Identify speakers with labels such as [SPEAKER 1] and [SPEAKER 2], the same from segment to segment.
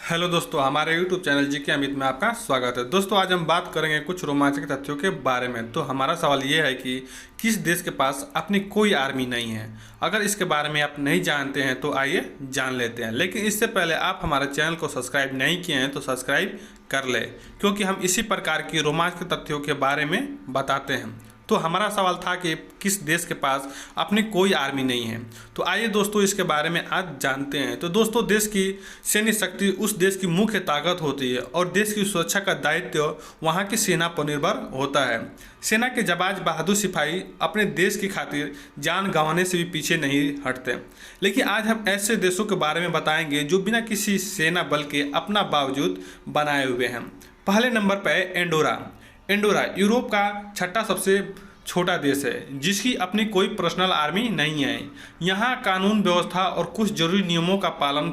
[SPEAKER 1] Hello दोस्तों, हमारे YouTube channel GK Amit में आपका स्वागत है। दोस्तों, आज हम बात करेंगे कुछ रोमांचक तथ्यों के बारे में। तो हमारा सवाल ये है कि किस देश के पास अपनी कोई आर्मी नहीं है। अगर इसके बारे में आप नहीं जानते हैं तो आइए जान लेते हैं। लेकिन इससे पहले आप हमारे चैनल को सब्सक्राइब नहीं किए हैं तो सब्सक्राइब कर ले, क्योंकि हम इसी प्रकार की रोमांचक तथ्यों के बारे में बताते हैं। तो हमारा सवाल था कि किस देश के पास अपनी कोई आर्मी नहीं है। तो आइए दोस्तों, इसके बारे में आज जानते हैं। तो दोस्तों, देश की सैन्य शक्ति उस देश की मुख्य ताकत होती है और देश की सुरक्षा का दायित्व वहाँ की सेना पर निर्भर होता है। सेना के जाबाज बहादुर सिपाही अपने देश की खातिर जान गंवाने से भी पीछे नहीं हटते। लेकिन आज हम ऐसे देशों के बारे में बताएंगे जो बिना किसी सेना बल के अपना बावजूद बनाए हुए हैं। पहले नंबर पर है एंडोरा। एंडोरा यूरोप का छठा सबसे छोटा देश है, जिसकी अपनी कोई पर्सनल आर्मी नहीं है। यहाँ कानून व्यवस्था और कुछ जरूरी नियमों का पालन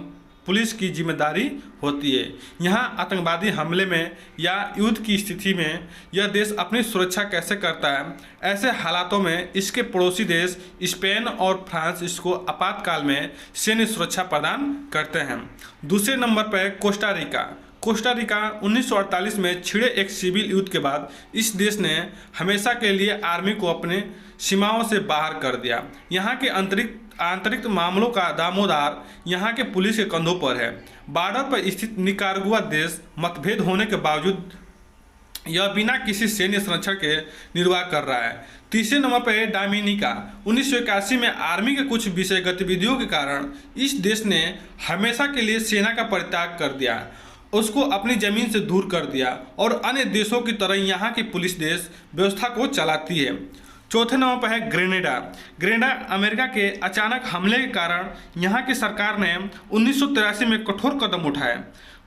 [SPEAKER 1] पुलिस की जिम्मेदारी होती है। यहाँ आतंकवादी हमले में या युद्ध की स्थिति में यह देश अपनी सुरक्षा कैसे करता है। ऐसे हालातों में इसके पड़ोसी देश स्पेन और फ्रांस इसको आपातकाल में सैन्य सुरक्षा प्रदान करते हैं। दूसरे नंबर पर कोस्टा रिका। कोस्टा रिका 1948 में छिड़े एक सिविल युद्ध के बाद इस देश ने हमेशा के लिए आर्मी को अपने सीमाओं से बाहर कर दिया। यहाँ के आंतरिक मामलों का दामोदार यहाँ के पुलिस के कंधों पर है। बॉर्डर पर स्थित निकारागुआ देश मतभेद होने के बावजूद यह बिना किसी सैन्य संरक्षण के निर्वाह कर रहा है। तीसरे नंबर पर है डोमिनिका। 1981 में आर्मी के कुछ विषय गतिविधियों के कारण इस देश ने हमेशा के लिए सेना का परित्याग कर दिया, उसको अपनी ज़मीन से दूर कर दिया और अन्य देशों की तरह यहाँ की पुलिस देश व्यवस्था को चलाती है। चौथे नंबर पर है ग्रेनेडा। ग्रेनेडा अमेरिका के अचानक हमले के कारण यहाँ की सरकार ने 1983 में कठोर कदम उठाए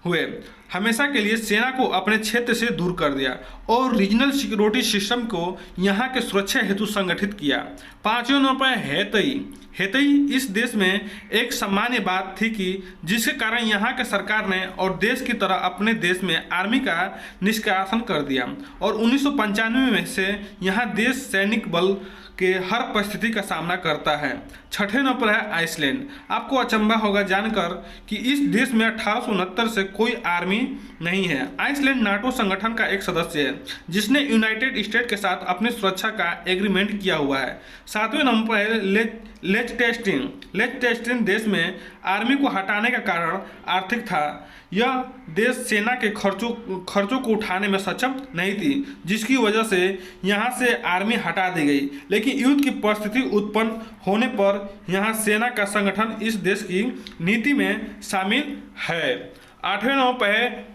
[SPEAKER 1] हुए हमेशा के लिए सेना को अपने क्षेत्र से दूर कर दिया और रीजनल सिक्योरिटी सिस्टम को यहाँ के सुरक्षा हेतु संगठित किया। पांचवें नंबर पर हैती। हैती इस देश में एक सामान्य बात थी कि जिसके कारण यहाँ के सरकार ने और देश की तरह अपने देश में आर्मी का निष्कासन कर दिया और 1995 में से यहाँ देश सैनिक बल के हर परिस्थिति का सामना करता है। छठे नंबर पर है आइसलैंड। आपको अचंभा होगा जानकर कि इस देश में 1869 से कोई आर्मी नहीं है। आइसलैंड नाटो संगठन का एक सदस्य है, जिसने यूनाइटेड स्टेट के साथ अपनी सुरक्षा का एग्रीमेंट किया हुआ है। सातवें नंबर पर है लिechtenstein। लिechtenstein देश में आर्मी को हटाने का कारण आर्थिक था। यह देश सेना के खर्चों को उठाने में सक्षम नहीं थी, जिसकी वजह से यहाँ से आर्मी हटा दी गई। लेकिन युद्ध की परिस्थिति उत्पन्न होने पर यहाँ सेना का संगठन इस देश की नीति में शामिल है। आठवें नंबर पर है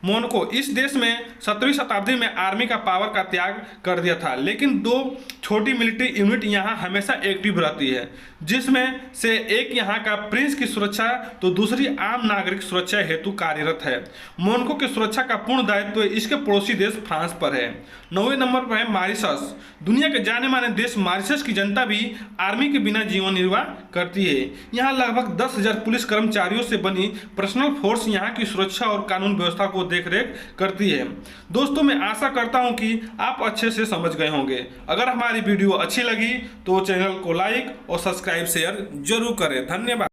[SPEAKER 1] मोनाको। इस देश में 17वीं शताब्दी में आर्मी का पावर का त्याग कर दिया था, लेकिन दो छोटी मिलिट्री यूनिट यहाँ हमेशा एक्टिव रहती है, जिसमें से एक यहाँ का प्रिंस की सुरक्षा तो दूसरी आम नागरिक सुरक्षा हेतु कार्यरत है। मोनाको की सुरक्षा का पूर्ण दायित्व इसके पड़ोसी देश फ्रांस पर है। 9वें नंबर पर है मॉरिशस। दुनिया के जाने माने देश मॉरिशस की जनता भी आर्मी के बिना जीवन निर्वाह करती है। यहाँ लगभग 10,000 पुलिस कर्मचारियों से बनी पर्सनल फोर्स यहाँ की सुरक्षा और कानून व्यवस्था को देखरेख करती है। दोस्तों, मैं आशा करता हूँ कि आप अच्छे से समझ गए होंगे। अगर हमारी वीडियो अच्छी लगी तो चैनल को लाइक और सब्सक्राइब शेयर जरूर करें। धन्यवाद।